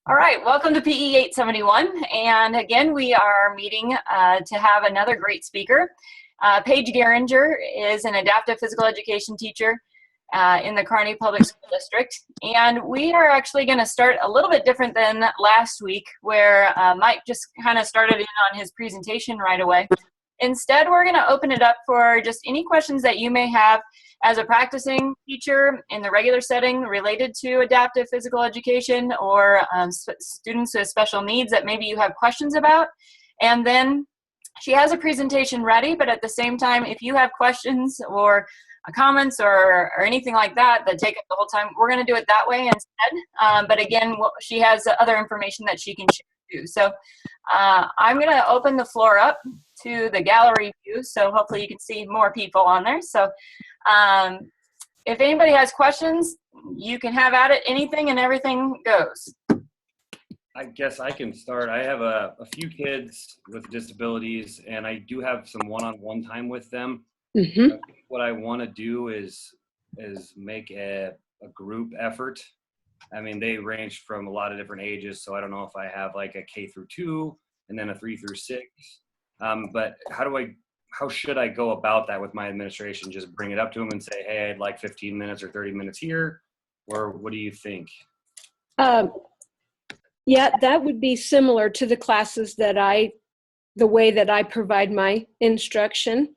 All right, welcome to PE 871. And again, we are meeting to have another great speaker. Paige Garringer is an adaptive physical education teacher in the Kearney Public School District. And we are actually going to start a little bit different than last week, where Mike just kind of started in on his presentation right away. Instead, we're going to open it up for just any questions that you may have as a practicing teacher in the regular setting related to adaptive physical education, or students with special needs that maybe you have questions about. And then she has a presentation ready, but at the same time, if you have questions or comments or anything like that that take up the whole time, we're going to do it that way instead. But again, she has other information that she can share too. So I'm going to open the floor up to the gallery view, so hopefully you can see more people on there. So if anybody has questions, you can have at it. Anything and everything goes. I guess I can start. I have a few kids with disabilities, and I do have some one-on-one time with them. Mm-hmm. I think what I want to do is make a group effort. I mean, they range from a lot of different ages, so I don't know if I have like a K through 2 and then a 3 through 6. But how should I go about that with my administration? Just bring it up to them and say, hey, I'd like 15 minutes or 30 minutes here, or what do you think? Yeah, that would be similar to the classes that the way that I provide my instruction.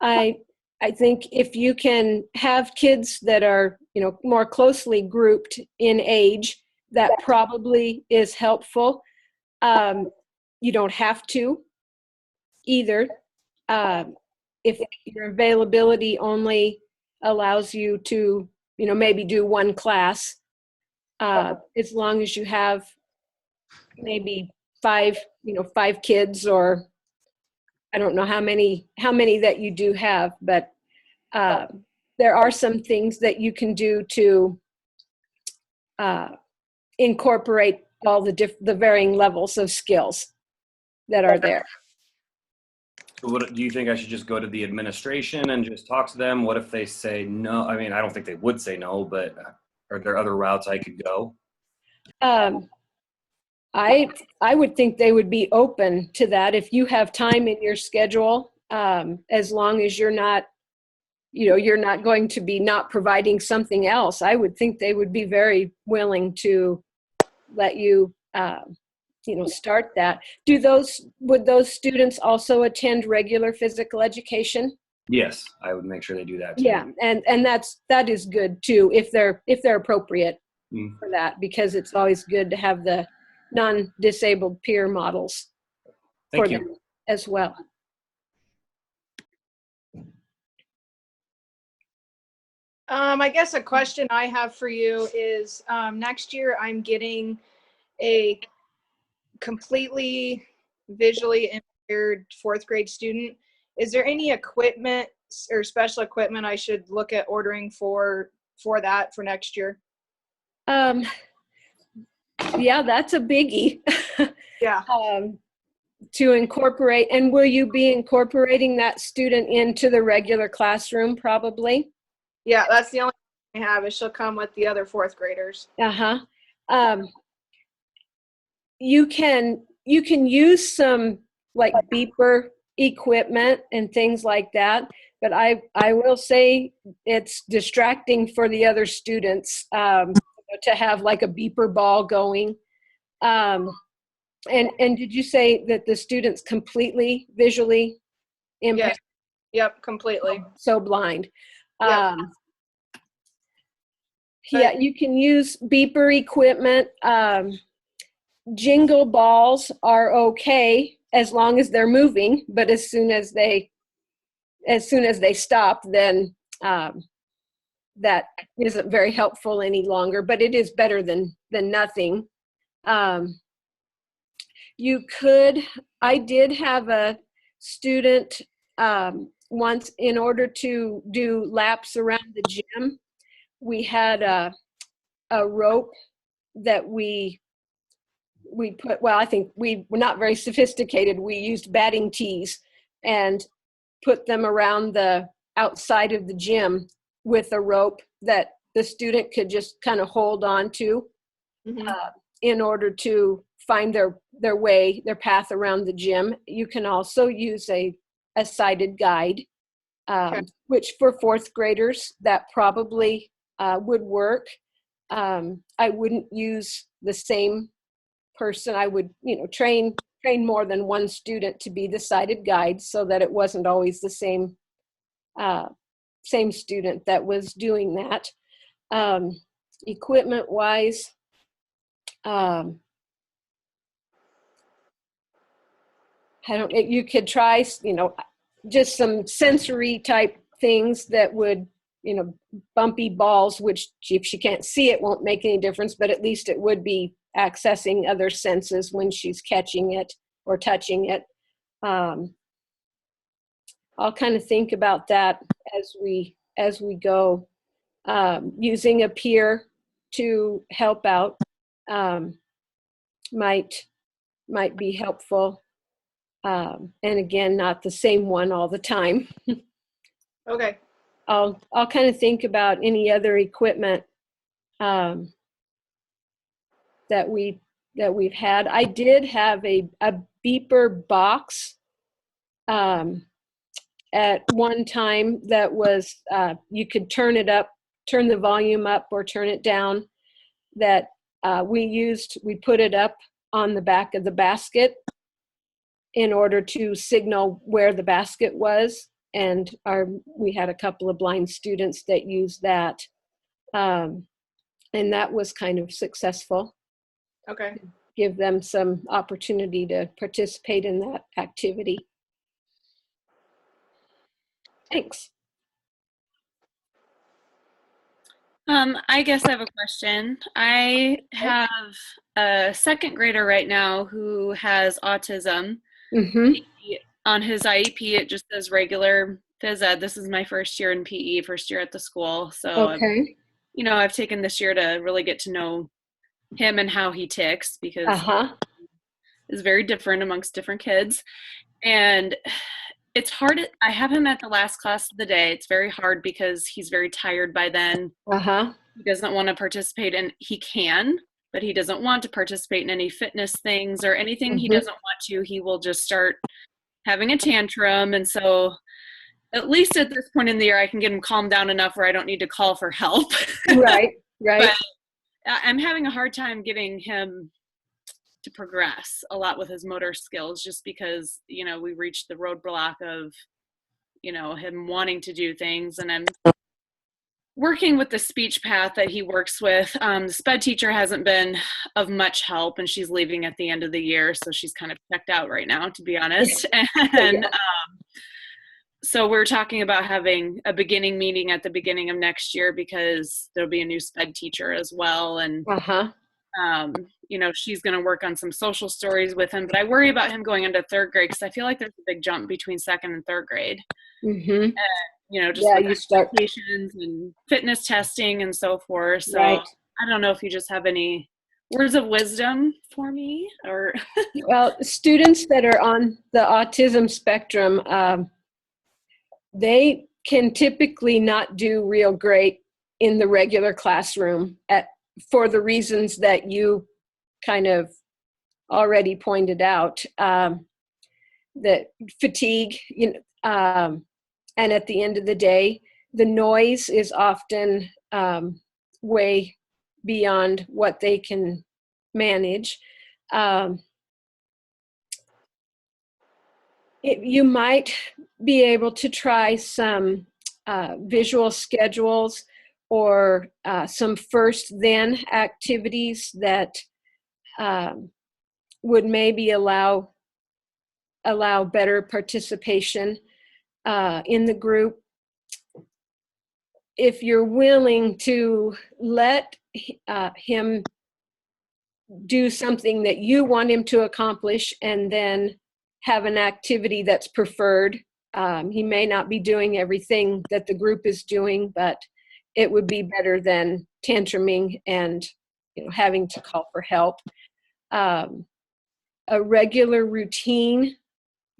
I think if you can have kids that are, more closely grouped in age, that probably is helpful. You don't have to either. If your availability only allows you to, maybe do one class, as long as you have maybe five kids, or I don't know how many that you do have, but there are some things that you can do to incorporate all the varying levels of skills that are there. So what do you think? I should just go to the administration and just talk to them? What if they say no? I mean, I don't think they would say no, but are there other routes I could go? I would think they would be open to that if you have time in your schedule, as long as you're not going to be not providing something else. I would think they would be very willing to let you, start that. Would those students also attend regular physical education? Yes, I would make sure they do that too. Yeah, and that is good too, if they're appropriate for that, because it's always good to have the non-disabled peer models for them as well. I guess a question I have for you is, next year I'm getting a completely visually impaired 4th grade student. Is there any equipment or special equipment I should look at ordering for that for next year? Yeah, that's a biggie. Yeah. To incorporate, and will you be incorporating that student into the regular classroom probably? Yeah, that's the only thing I have, is she'll come with the other 4th graders. You can use some like beeper equipment and things like that, but I will say it's distracting for the other students to have like a beeper ball going. And did you say that the student's completely visually impaired? Yes. Yep, completely. So blind. Yep. Yeah, you can use beeper equipment. Jingle balls are okay as long as they're moving, but as soon as they stop, then that isn't very helpful any longer, but it is better than nothing. I did have a student once, in order to do laps around the gym, we had a rope that we put, well, I think we were not very sophisticated. We used batting tees and put them around the outside of the gym with a rope that the student could just kind of hold on to. in order to find their way, their path around the gym. You can also use a sighted guide, which for fourth graders, that probably would work. I wouldn't use the same person. I would, train more than one student to be the sighted guide so that it wasn't always the same student that was doing that. Equipment wise, you could try, just some sensory type things that would, bumpy balls, which if she can't see it won't make any difference, but at least it would be accessing other senses when she's catching it or touching it. I'll kind of think about that as we go. Using a peer to help out might be helpful. And again, not the same one all the time. Okay. I'll kind of think about any other equipment that we've had. I did have a beeper box at one time that was you could turn the volume up or turn it down. That we put it up on the back of the basket in order to signal where the basket was. And we had a couple of blind students that used that. And that was kind of successful. Okay. Give them some opportunity to participate in that activity. Thanks. I guess I have a question. I have a second grader right now who has autism. Mm-hmm. On his IEP, it just says regular phys ed. This is my first year in PE, first year at the school. So, Okay. I've taken this year to really get to know him and how he ticks, because it's very different amongst different kids. And it's hard. I have him at the last class of the day. It's very hard because he's very tired by then. He doesn't want to participate, and he can, but he doesn't want to participate in any fitness things or anything. He doesn't want to. He will just start having a tantrum. And so at least at this point in the year, I can get him calmed down enough where I don't need to call for help. Right. But I'm having a hard time getting him to progress a lot with his motor skills, just because, we reached the roadblock of, him wanting to do things. And I'm working with the speech path that he works with. The SPED teacher hasn't been of much help, and she's leaving at the end of the year. So she's kind of checked out right now, to be honest. And so we're talking about having a beginning meeting at the beginning of next year, because there'll be a new SPED teacher as well. And, she's going to work on some social stories with him, but I worry about him going into third grade, because I feel like there's a big jump between second and third grade. And, just with expectations and fitness testing and so forth. So I don't know if you just have any words of wisdom for me, or. Well, students that are on the autism spectrum, they can typically not do real great in the regular classroom for the reasons that you kind of already pointed out. That fatigue, and at the end of the day, the noise is often way beyond what they can manage. You might be able to try some visual schedules or some first then activities that would maybe allow better participation in the group. If you're willing to let him do something that you want him to accomplish and then have an activity that's preferred. He may not be doing everything that the group is doing, but it would be better than tantruming and having to call for help. A regular routine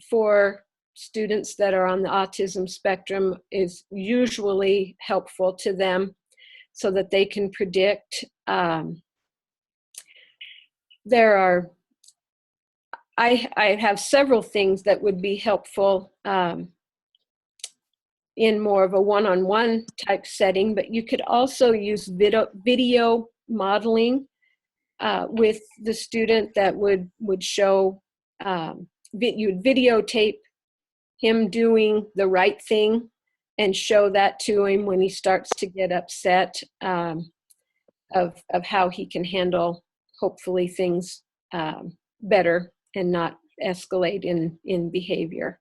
for students that are on the autism spectrum is usually helpful to them so that they can predict. there are, I have several things that would be helpful in more of a one-on-one type setting, but you could also use video modeling with the student that would show, you'd videotape him doing the right thing and show that to him when he starts to get upset, of how he can handle, hopefully, things better and not escalate in behavior.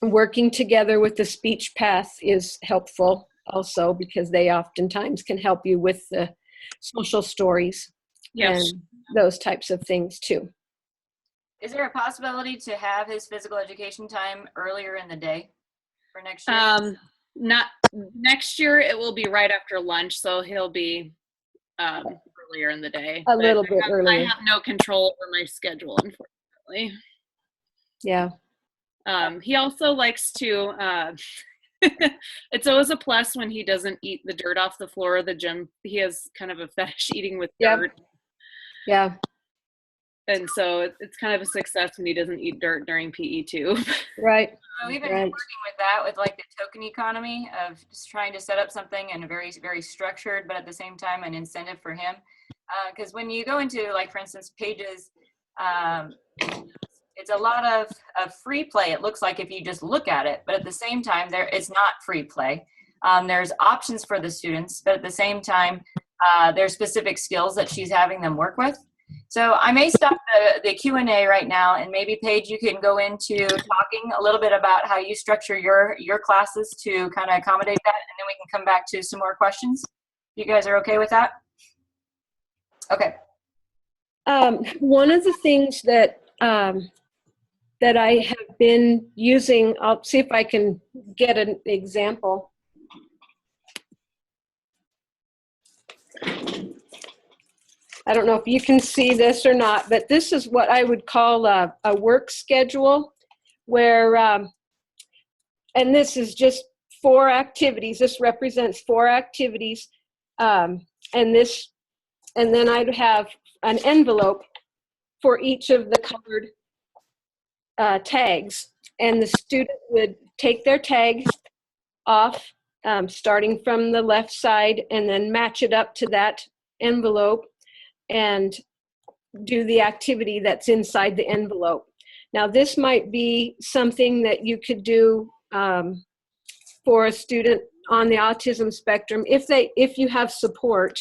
Working together with the speech path is helpful also, because they oftentimes can help you with the social stories. Yes. And those types of things too. Is there a possibility to have his physical education time earlier in the day for next year? Not next year. It will be right after lunch, so he'll be earlier in the day. A little bit earlier. I have no control over my schedule, unfortunately. Yeah. He also likes to, it's always a plus when he doesn't eat the dirt off the floor of the gym. He has kind of a fetish eating with dirt. Yeah. And so it's kind of a success when he doesn't eat dirt during PE too. Right. So we've been working with that, with like the token economy of just trying to set up something and very, very structured, but at the same time an incentive for him. Because when you go into, like, for instance, Pages, it's a lot of free play. It looks like if you just look at it, but at the same time, it's not free play. There's options for the students, but at the same time, there's specific skills that she's having them work with. So I may stop the Q&A right now, and maybe Paige, you can go into talking a little bit about how you structure your classes to kind of accommodate that, and then we can come back to some more questions. You guys are okay with that? Okay. One of the things that that I have been using, I'll see if I can get an example. I don't know if you can see this or not, but this is what I would call a work schedule, where, and this is just 4 activities. This represents 4 activities, and then I'd have an envelope for each of the colored tags, and the student would take their tag off, starting from the left side, and then match it up to that envelope and do the activity that's inside the envelope. Now, this might be something that you could do for a student on the autism spectrum if you have support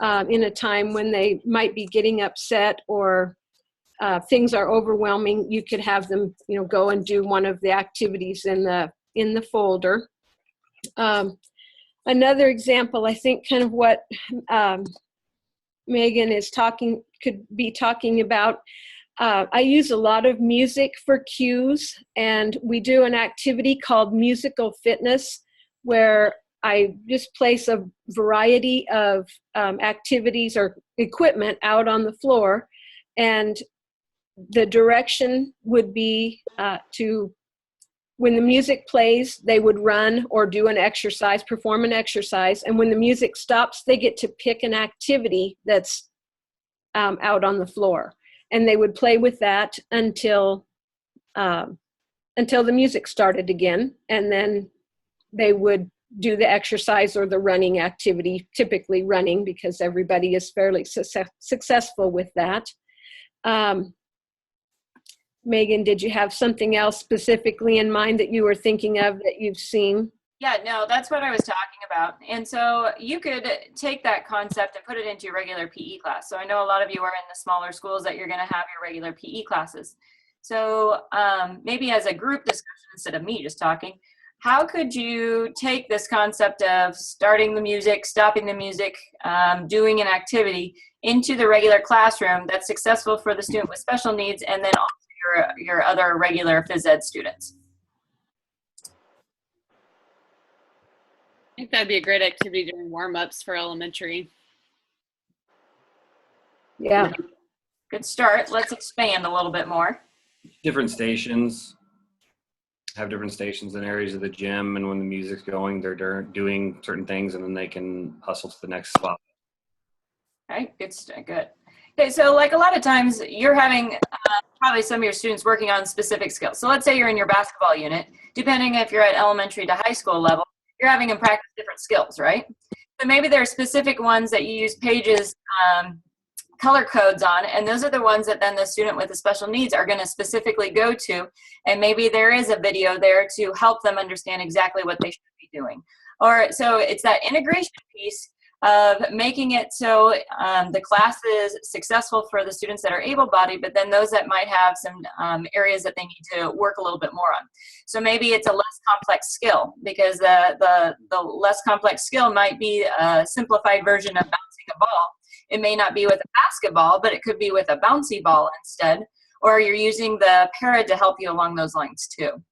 in a time when they might be getting upset or things are overwhelming. You could have them, go and do one of the activities in the folder. Another example, I think, kind of what Megan could be talking about. I use a lot of music for cues, and we do an activity called musical fitness, where I just place a variety of activities or equipment out on the floor, and the direction would be when the music plays, they would run or do an exercise, perform an exercise, and when the music stops, they get to pick an activity that's out on the floor, and they would play with that until the music started again, and then they would do the exercise or the running activity, typically running, because everybody is fairly successful with that. Megan, did you have something else specifically in mind that you were thinking of that you've seen? Yeah, no, that's what I was talking about. And so you could take that concept and put it into your regular PE class. So I know a lot of you are in the smaller schools that you're going to have your regular PE classes. So maybe as a group discussion instead of me just talking, how could you take this concept of starting the music, stopping the music, doing an activity into the regular classroom that's successful for the student with special needs, and then also your other regular phys ed students? I think that'd be a great activity during warm-ups for elementary. Yeah. Good start. Let's expand a little bit more. Different stations. Have different stations in areas of the gym, and when the music's going, they're doing certain things, and then they can hustle to the next spot. Okay, good. Okay, so like a lot of times you're having probably some of your students working on specific skills. So let's say you're in your basketball unit, depending if you're at elementary to high school level, you're having them practice different skills, right? So maybe there are specific ones that you use Page's color codes on, and those are the ones that then the student with the special needs are going to specifically go to, and maybe there is a video there to help them understand exactly what they should be doing. Or so it's that integration piece of making it so the class is successful for the students that are able-bodied, but then those that might have some areas that they need to work a little bit more on. So maybe it's a less complex skill, because the less complex skill might be a simplified version of bouncing a ball. It may not be with a basketball, but it could be with a bouncy ball instead, or you're using the para to help you along those lines too.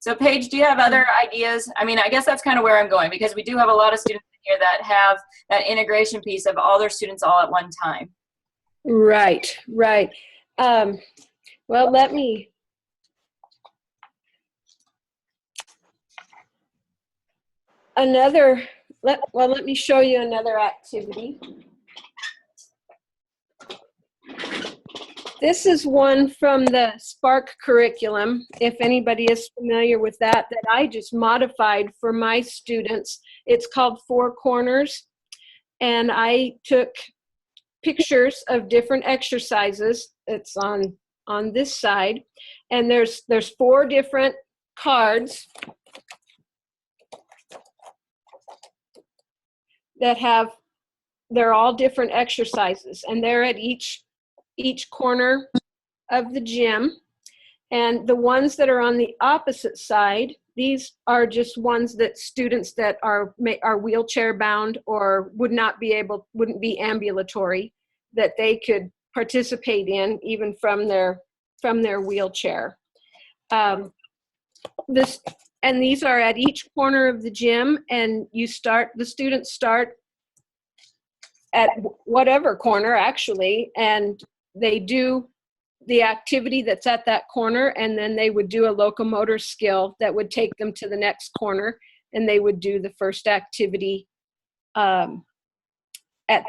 So Paige, do you have other ideas? I mean, I guess that's kind of where I'm going, because we do have a lot of students here that have that integration piece of all their students all at one time. Right. Well, let me let me show you another activity. This is one from the Spark curriculum, if anybody is familiar with that I just modified for my students. It's called Four Corners, and I took pictures of different exercises. It's on this side, and there's 4 different cards that they're all different exercises, and they're at each corner of the gym. And the ones that are on the opposite side, these are just ones that students that are wheelchair bound or wouldn't be ambulatory, that they could participate in even from their wheelchair. And these are at each corner of the gym, and the students start at whatever corner actually, and they do the activity that's at that corner, and then they would do a locomotor skill that would take them to the next corner, and they would do the first activity at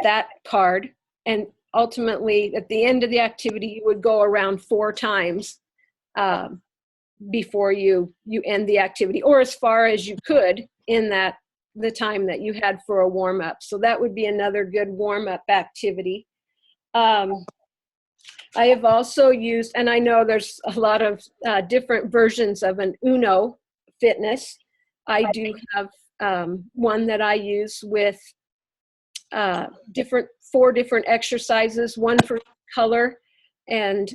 that card. And ultimately, at the end of the activity, you would go around 4 times before you end the activity, or as far as you could in the time that you had for a warm-up. So that would be another good warm-up activity. I have also used, and I know there's a lot of different versions of an Uno fitness. I do have one that I use with 4 different exercises, one for color, and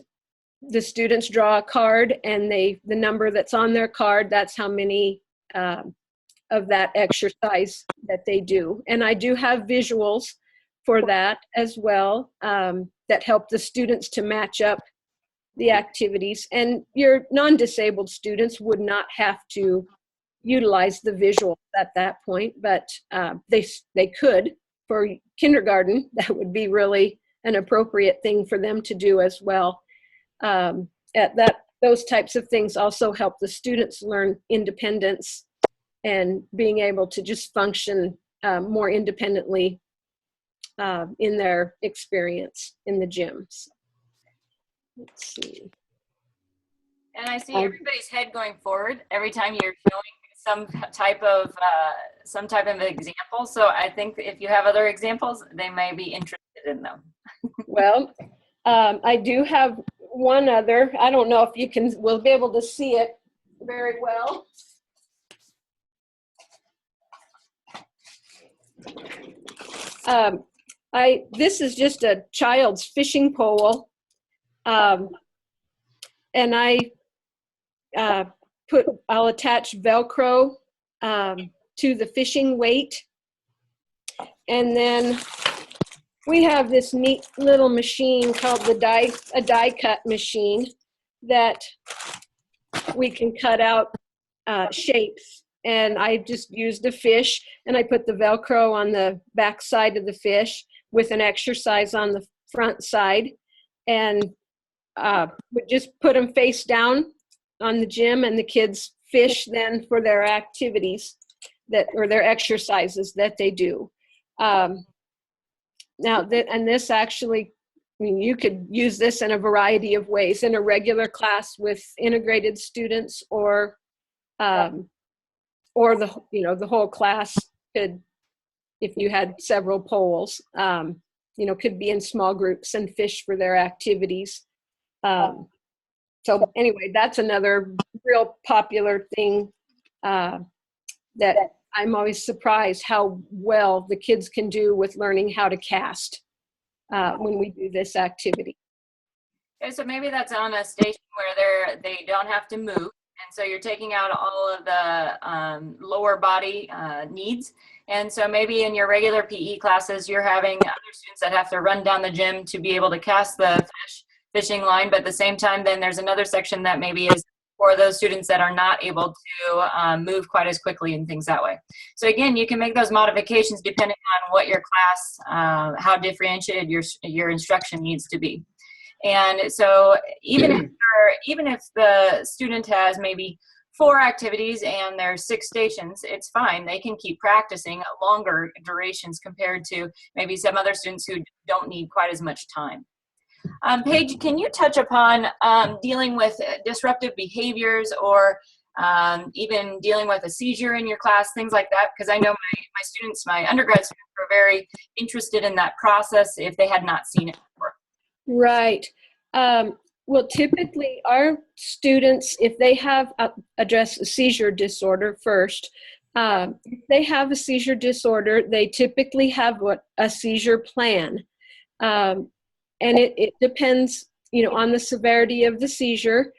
the students draw a card, and the number that's on their card, that's how many of that exercise that they do. And I do have visuals for that as well, that help the students to match up the activities. And your non-disabled students would not have to utilize the visual at that point, but they could. For kindergarten, that would be really an appropriate thing for them to do as well. Those types of things also help the students learn independence and being able to just function more independently in their experience in the gyms. Let's see. And I see everybody's head going forward every time you're showing some type of example. So I think if you have other examples, they may be interested in them. Well, I do have one other. I don't know if we'll be able to see it very well. This is just a child's fishing pole, and I'll attach Velcro to the fishing weight, and then we have this neat little machine called a die cut machine that we can cut out shapes. And I just used a fish, and I put the Velcro on the back side of the fish with an exercise on the front side, and would just put them face down on the gym, and the kids fish then for their activities or their exercises that they do. Now, and this actually, I mean, you could use this in a variety of ways, in a regular class with integrated students, or the the whole class could, if you had several poles, could be in small groups and fish for their activities. So anyway, that's another real popular thing that I'm always surprised how well the kids can do with learning how to cast when we do this activity. Okay, so maybe that's on a station where they don't have to move, and so you're taking out all of the lower body needs. And so maybe in your regular PE classes, you're having other students that have to run down the gym to be able to cast the fishing line, but at the same time, then there's another section that maybe is for those students that are not able to move quite as quickly and things that way. So again, you can make those modifications depending on what your class, how differentiated your instruction needs to be. And so even if the student has maybe 4 activities and there's 6 stations, it's fine. They can keep practicing at longer durations compared to maybe some other students who don't need quite as much time. Paige, can you touch upon dealing with disruptive behaviors, or even dealing with a seizure in your class, things like that? Because I know my students, my undergrad students, were very interested in that process if they had not seen it before. Right. Well, typically our students, if they have addressed a seizure disorder first, if they have a seizure disorder, they typically have a seizure plan. And it depends, on the severity of the seizure.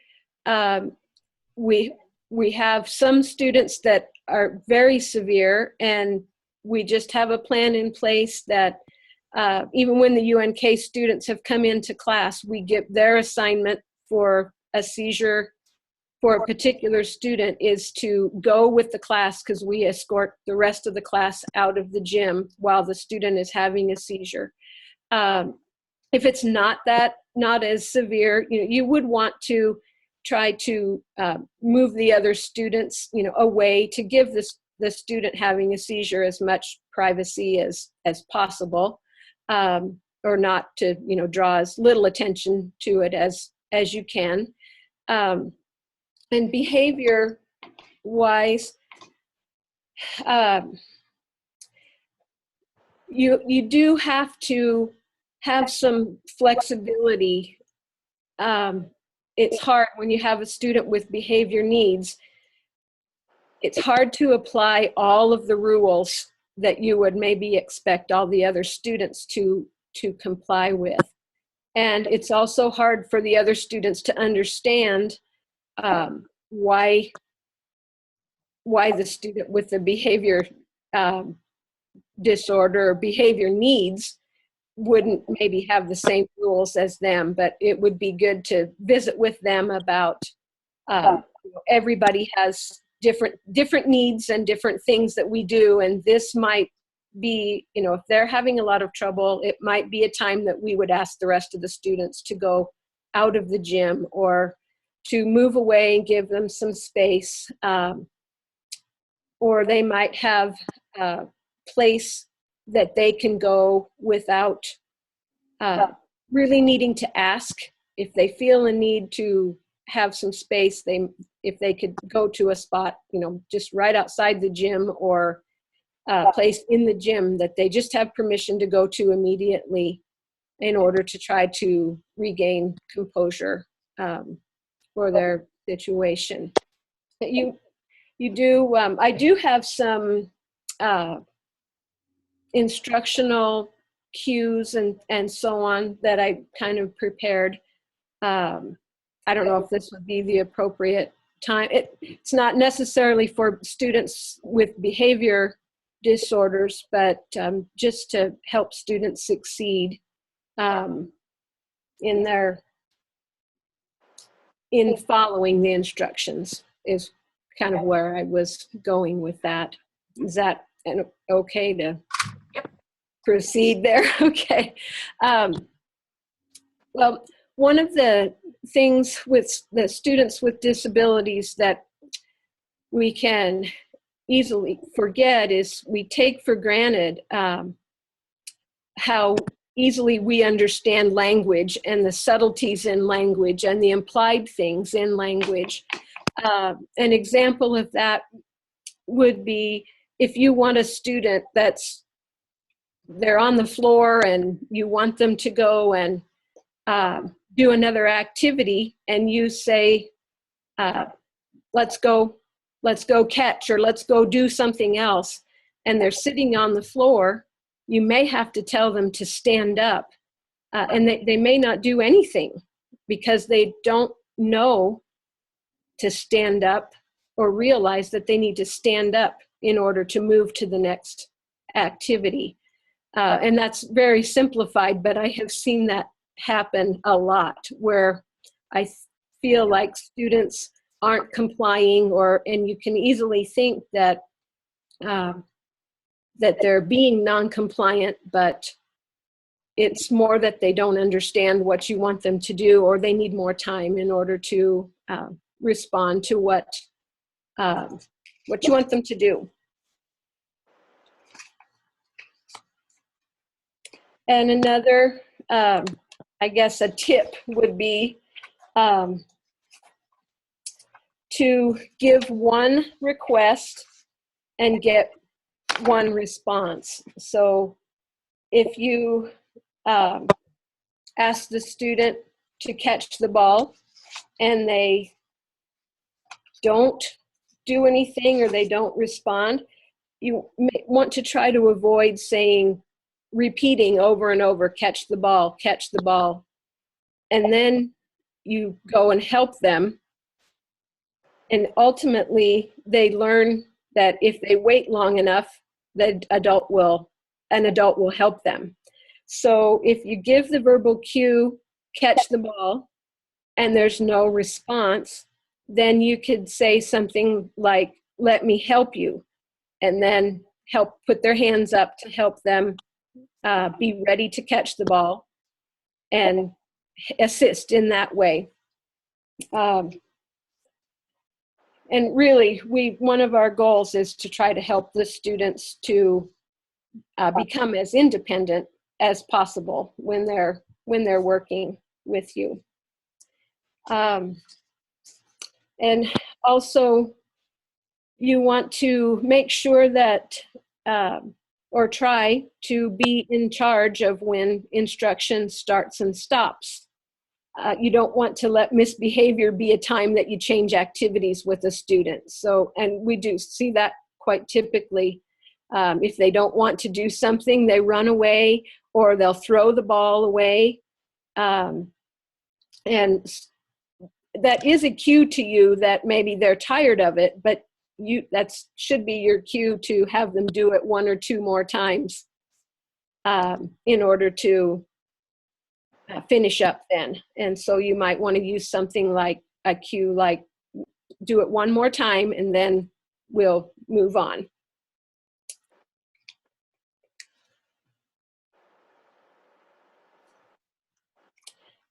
We have some students that are very severe, and we just have a plan in place that even when the UNK students have come into class, we give their assignment for a seizure for a particular student is to go with the class, because we escort the rest of the class out of the gym while the student is having a seizure. If it's not as severe, you would want to try to move the other students, away to give the student having a seizure as much privacy as possible, or not to, draw as little attention to it as you can. And behavior-wise, you do have to have some flexibility. It's hard when you have a student with behavior needs. It's hard to apply all of the rules that you would maybe expect all the other students to comply with. And it's also hard for the other students to understand why the student with the behavior disorder or behavior needs wouldn't maybe have the same rules as them. But it would be good to visit with them about everybody has different needs and different things that we do, and this might be, if they're having a lot of trouble, it might be a time that we would ask the rest of the students to go out of the gym or to move away and give them some space, or they might have a place that they can go without really needing to ask. If they feel a need to have some space, if they could go to a spot, just right outside the gym, or a place in the gym that they just have permission to go to immediately in order to try to regain composure for their situation. I do have some instructional cues and so on that I kind of prepared. I don't know if this would be the appropriate time. It's not necessarily for students with behavior disorders, but just to help students succeed in following the instructions is kind of where I was going with that. Is that okay to proceed there? Okay. Well, one of the things with the students with disabilities that we can easily forget is we take for granted how easily we understand language and the subtleties in language and the implied things in language. An example of that would be if you want a student they're on the floor and you want them to go and do another activity, and you say, let's go catch, or let's go do something else, and they're sitting on the floor, you may have to tell them to stand up, and they may not do anything because they don't know to stand up or realize that they need to stand up in order to move to the next activity. And that's very simplified, but I have seen that happen a lot, where I feel like students aren't complying, and you can easily think that that they're being non-compliant, but it's more that they don't understand what you want them to do, or they need more time in order to respond to what you want them to do. And another, I guess, a tip would be to give one request and get one response. So if you ask the student to catch the ball and they don't do anything or they don't respond, you may want to try to avoid repeating over and over, catch the ball, and then you go and help them. And ultimately, they learn that if they wait long enough, an adult will help them. So if you give the verbal cue, catch the ball, and there's no response, then you could say something like, let me help you, and then put their hands up to help them be ready to catch the ball and assist in that way. And really, one of our goals is to try to help the students to become as independent as possible when they're working with you. And also, you want to make sure that, or try to be in charge of when instruction starts and stops. You don't want to let misbehavior be a time that you change activities with a student. So, and we do see that quite typically. If they don't want to do something, they run away or they'll throw the ball away. And that is a cue to you that maybe they're tired of it, but that should be your cue to have them do it one or two more times in order to finish up then. And so you might want to use something like a cue, like do it one more time and then we'll move on.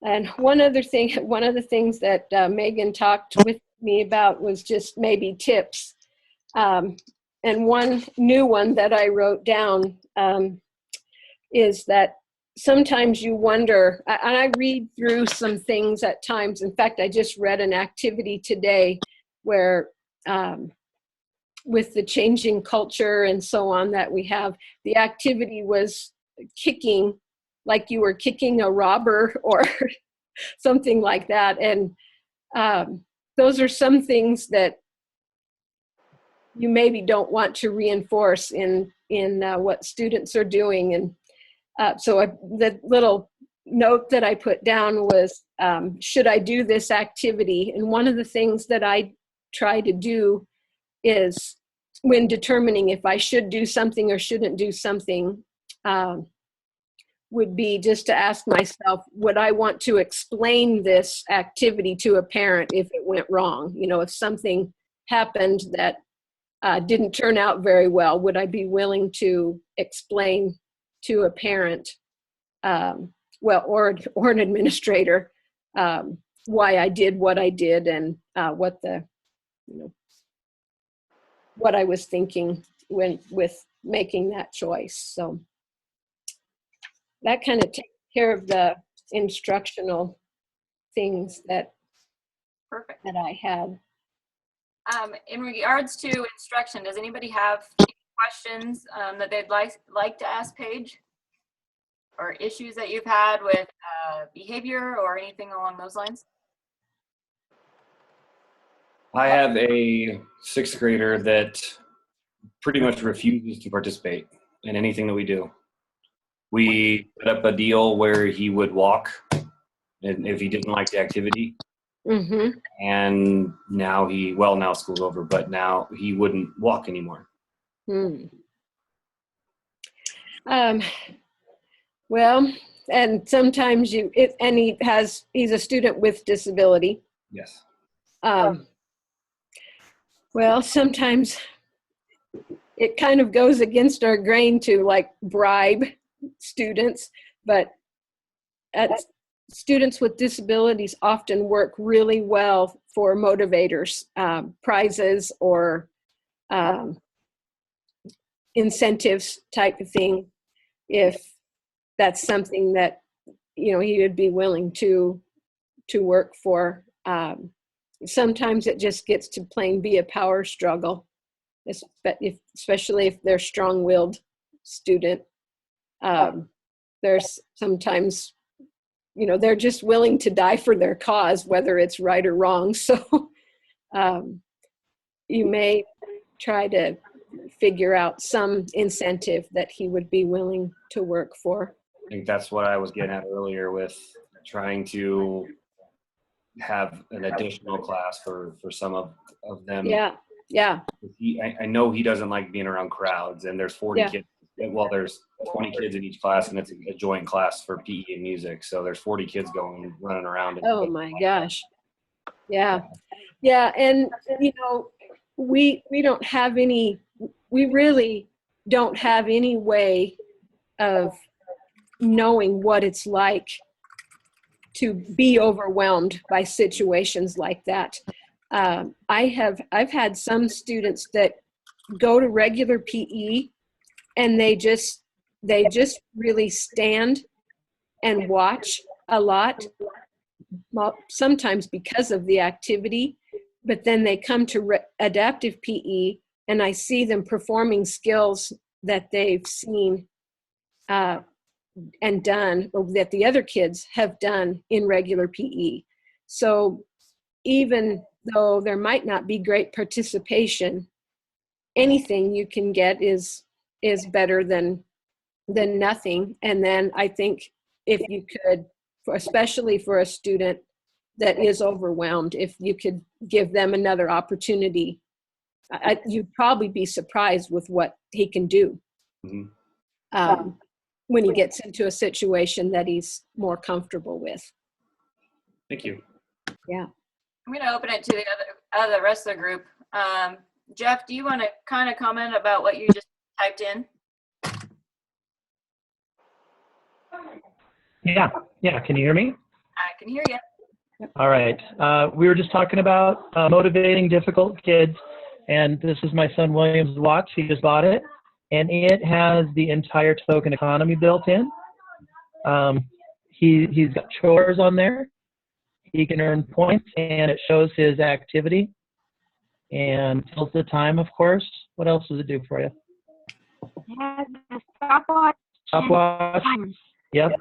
And one of the things that Megan talked with me about was just maybe tips. And one new one that I wrote down is that sometimes you wonder, and I read through some things at times. In fact, I just read an activity today where with the changing culture and so on that we have, the activity was kicking, like you were kicking a robber or something like that. And those are some things that you maybe don't want to reinforce in what students are doing. And so the little note that I put down was, should I do this activity? And one of the things that I try to do is, when determining if I should do something or shouldn't do something, would be just to ask myself, would I want to explain this activity to a parent if it went wrong? You know, if something happened that didn't turn out very well, would I be willing to explain to a parent, or an administrator, why I did what I did and what I was thinking with making that choice. So that kind of takes care of the instructional things that Perfect. I had. In regards to instruction, does anybody have any questions that they'd like to ask Paige? Or issues that you've had with behavior or anything along those lines? I have a 6th grader that pretty much refuses to participate in anything that we do. We set up a deal where he would walk if he didn't like the activity. Mm-hmm. And now now school's over, but now he wouldn't walk anymore. Well, and sometimes he's a student with disability. Yes. Well, sometimes it kind of goes against our grain to like bribe students, but students with disabilities often work really well for motivators, prizes or incentives type of thing, if that's something that, he would be willing to work for. Sometimes it just gets to be a power struggle, especially if they're strong-willed student. There's sometimes, they're just willing to die for their cause, whether it's right or wrong. So you may try to figure out some incentive that he would be willing to work for. I think that's what I was getting at earlier with trying to have an additional class for some of them. Yeah. I know he doesn't like being around crowds, and there's 40 kids. Well, there's 20 kids in each class, and it's a joint class for PE and music. So there's 40 kids running around. Oh my gosh. Yeah. And we really don't have any way of knowing what it's like to be overwhelmed by situations like that. I've had some students that go to regular PE and they just really stand and watch a lot, sometimes because of the activity, but then they come to adaptive PE and I see them performing skills that they've seen and done, or that the other kids have done in regular PE. So even though there might not be great participation, anything you can get is better than nothing. And then I think if you could, especially for a student that is overwhelmed, if you could give them another opportunity, you'd probably be surprised with what he can do. Mm-hmm. When he gets into a situation that he's more comfortable with. Thank you. Yeah. I'm going to open it to the rest of the group. Jeff, do you want to kind of comment about what you just typed in? Yeah. Can you hear me? I can hear you. All right. We were just talking about motivating difficult kids, and this is my son William's watch. He just bought it, and it has the entire token economy built in. He's got chores on there. He can earn points, and it shows his activity and tells the time, of course. What else does it do for you? It has a stopwatch. Stopwatch. Yep.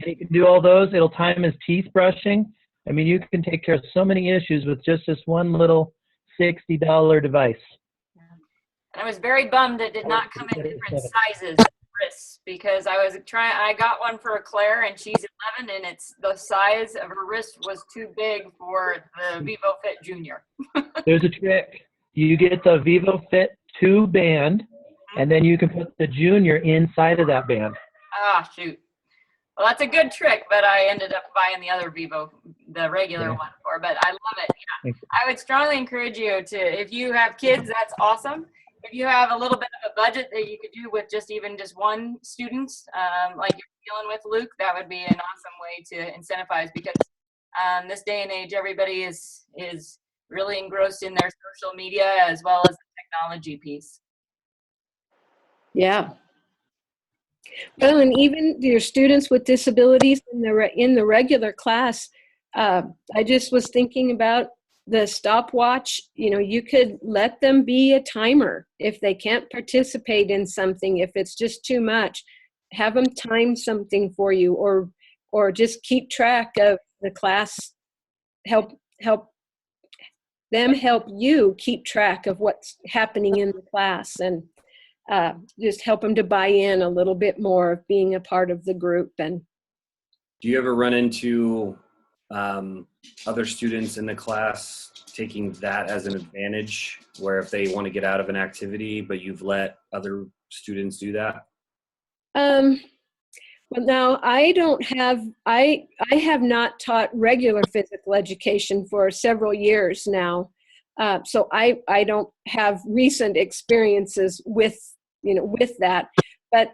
And he can do all those. It'll time his teeth brushing. I mean, you can take care of so many issues with just this one little $60 device. And I was very bummed it did not come in different sizes of wrists, because I got one for Claire and she's 11 and the size of her wrist was too big for the VivoFit Junior. There's a trick. You get the VivoFit 2 band, and then you can put the Junior inside of that band. Ah, shoot. Well, that's a good trick, but I ended up buying the regular one for, but I love it. Yeah. I would strongly encourage you to, if you have kids, that's awesome. If you have a little bit of a budget that you could do with just one student, like you're dealing with, Luke, that would be an awesome way to incentivize, because this day and age, everybody is really engrossed in their social media as well as the technology piece. Yeah. Well, and even your students with disabilities in the regular class, I just was thinking about the stopwatch. You know, you could let them be a timer if they can't participate in something. If it's just too much, have them time something for you, or just keep track of the class. Help them help you keep track of what's happening in the class, and just help them to buy in a little bit more of being a part of the group. And Do you ever run into other students in the class taking that as an advantage, where if they want to get out of an activity, but you've let other students do that? Well, now I have not taught regular physical education for several years now. So I don't have recent experiences with that, but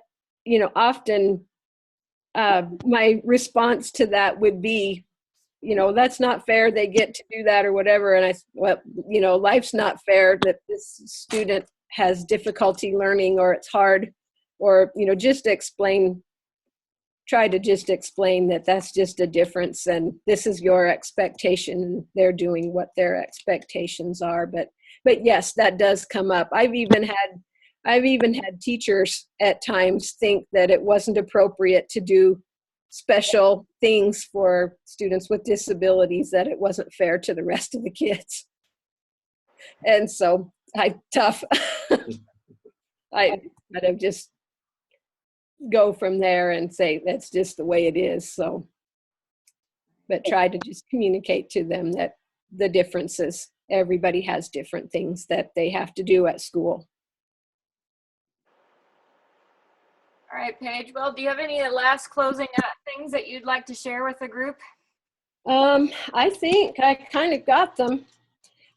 often my response to that would be, that's not fair, they get to do that or whatever. And life's not fair that this student has difficulty learning, or it's hard, or try to just explain that that's just a difference, and this is your expectation, and they're doing what their expectations are. But yes, that does come up. I've even had teachers at times think that it wasn't appropriate to do special things for students with disabilities, that it wasn't fair to the rest of the kids. And so I kind of just go from there and say that's just the way it is. So, but try to just communicate to them that the differences, everybody has different things that they have to do at school. All right, Paige. Well, do you have any last closing things that you'd like to share with the group? I think I kind of got them.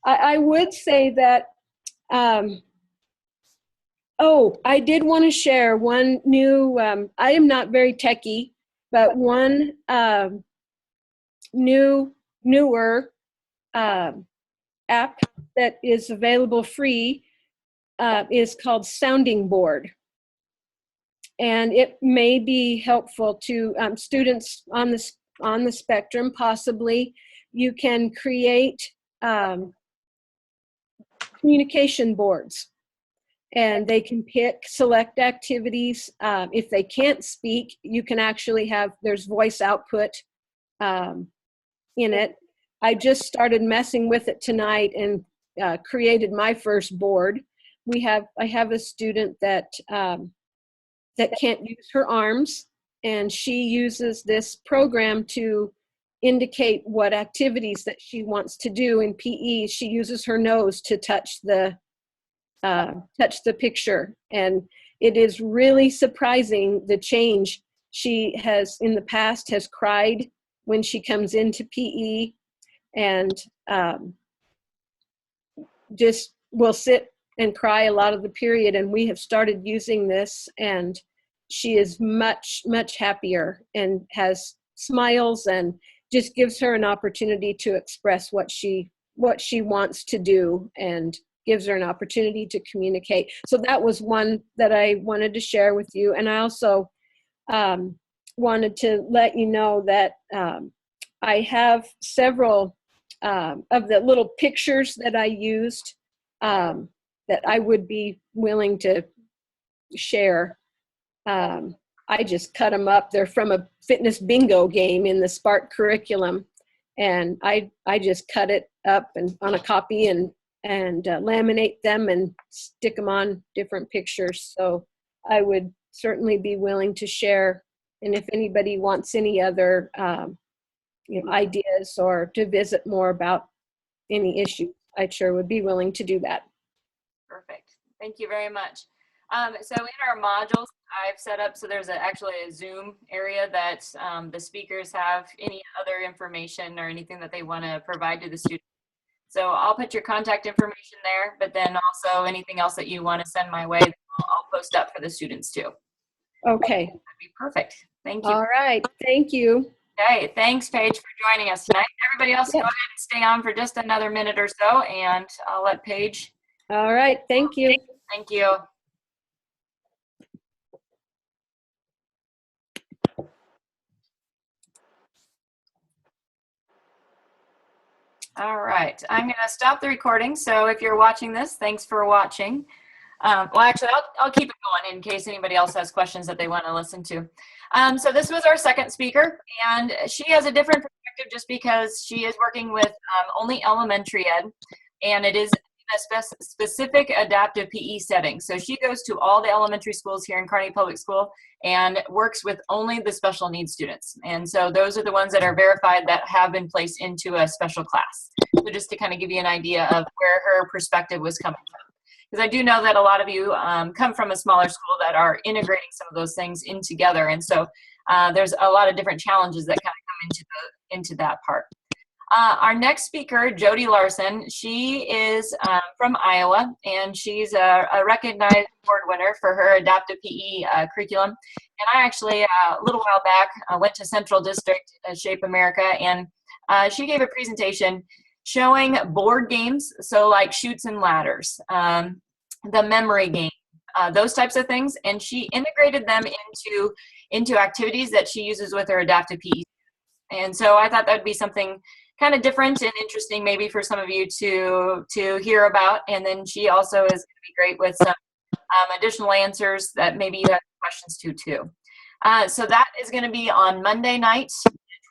I would say that, I did want to share one new, I am not very techie, but one newer app that is available free is called Sounding Board. And it may be helpful to students on the spectrum, possibly. You can create communication boards, and they can select activities. If they can't speak, you can actually there's voice output in it. I just started messing with it tonight and created my first board. I have a student that can't use her arms, and she uses this program to indicate what activities that she wants to do in PE. She uses her nose to touch the picture, and it is really surprising the change. She has in the past has cried when she comes into PE, and just will sit and cry a lot of the period. And we have started using this, and she is much, much happier and has smiles, and just gives her an opportunity to express what she wants to do, and gives her an opportunity to communicate. So that was one that I wanted to share with you. And I also wanted to let you know that I have several of the little pictures that I used that I would be willing to share. I just cut them up. They're from a fitness bingo game in the Spark curriculum. And I just cut it up and on a copy and laminate them and stick them on different pictures. So I would certainly be willing to share. And if anybody wants any other ideas, or to visit more about any issue, I sure would be willing to do that. Perfect. Thank you very much. So in our modules, I've set up, so there's actually a Zoom area that the speakers have any other information or anything that they want to provide to the students. So I'll put your contact information there, but then also anything else that you want to send my way, I'll post up for the students too. Okay. That'd be perfect. Thank you. All right. Thank you. Okay. Thanks, Paige, for joining us tonight. Everybody else, go ahead and stay on for just another minute or so, and I'll let Paige. All right. Thank you. Thank you. All right, I'm going to stop the recording. So if you're watching this, thanks for watching. Well, actually, I'll keep it going in case anybody else has questions that they want to listen to. So this was our second speaker, and she has a different perspective just because she is working with only elementary ed, and it is in a specific adaptive PE setting. So she goes to all the elementary schools here in Kearney Public School and works with only the special needs students. And so those are the ones that are verified that have been placed into a special class. So just to kind of give you an idea of where her perspective was coming from. Because I do know that a lot of you come from a smaller school that are integrating some of those things in together. And so there's a lot of different challenges that kind of come into that part. Our next speaker, Jody Larson, she is from Iowa, and she's a recognized award winner for her adaptive PE curriculum. And I actually, a little while back, went to Central District Shape America, and she gave a presentation showing board games, so like Chutes and Ladders, the memory game, those types of things, and she integrated them into activities that she uses with her adaptive PE. And so I thought that would be something kind of different and interesting maybe for some of you to hear about. And then she also is going to be great with some additional answers that maybe you have questions too. So that is going to be on Monday night,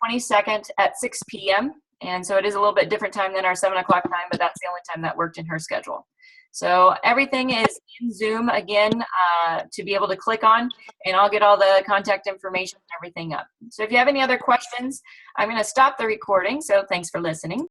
22nd at 6 p.m. And so it is a little bit different time than our 7 o'clock time, but that's the only time that worked in her schedule. So everything is in Zoom again to be able to click on, and I'll get all the contact information and everything up. So if you have any other questions, I'm going to stop the recording. So thanks for listening.